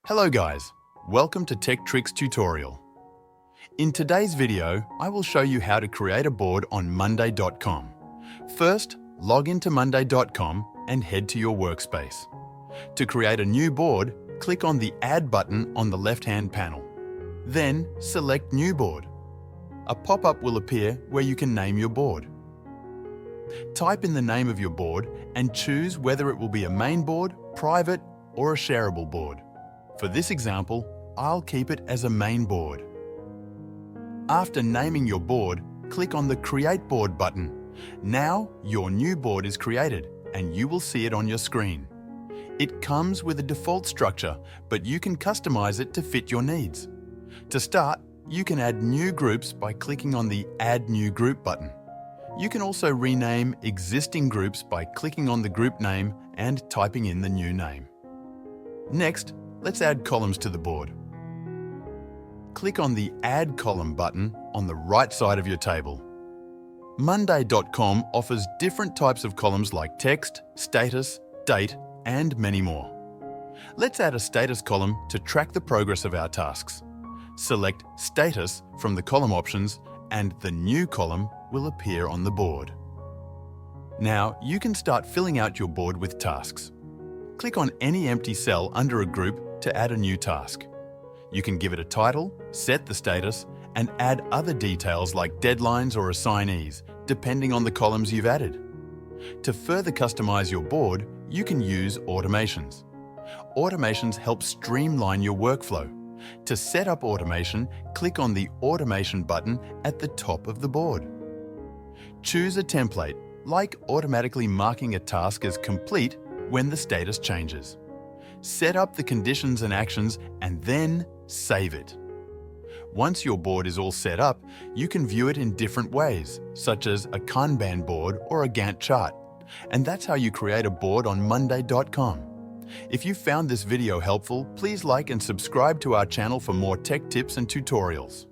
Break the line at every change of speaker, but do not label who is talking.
Hello guys, welcome to Tech Tricks tutorial. In today's video, I will show you how to create a board on Monday.com. First, log into Monday.com and head to your workspace. To create a new board, click on the Add button on the left-hand panel. Then, select New Board. A pop-up will appear where you can name your board. Type in the name of your board and choose whether it will be a main board, private, or a shareable board. For this example, I'll keep it as a main board. After naming your board, click on the Create Board button. Now, your new board is created and you will see it on your screen. It comes with a default structure, but you can customize it to fit your needs. To start, you can add new groups by clicking on the Add New Group button. You can also rename existing groups by clicking on the group name and typing in the new name. Next, let's add columns to the board. Click on the Add Column button on the right side of your table. Monday.com offers different types of columns like text, status, date, and many more. Let's add a status column to track the progress of our tasks. Select Status from the column options and the new column will appear on the board. Now you can start filling out your board with tasks. Click on any empty cell under a group to add a new task. You can give it a title, set the status, and add other details like deadlines or assignees, depending on the columns you've added. To further customize your board, you can use automations. Automations help streamline your workflow. To set up automation, click on the Automation button at the top of the board. Choose a template, like automatically marking a task as complete when the status changes. Set up the conditions and actions and then save it. Once your board is all set up, you can view it in different ways, such as a Kanban board or a Gantt chart. And that's how you create a board on Monday.com. If you found this video helpful, please like and subscribe to our channel for more tech tips and tutorials.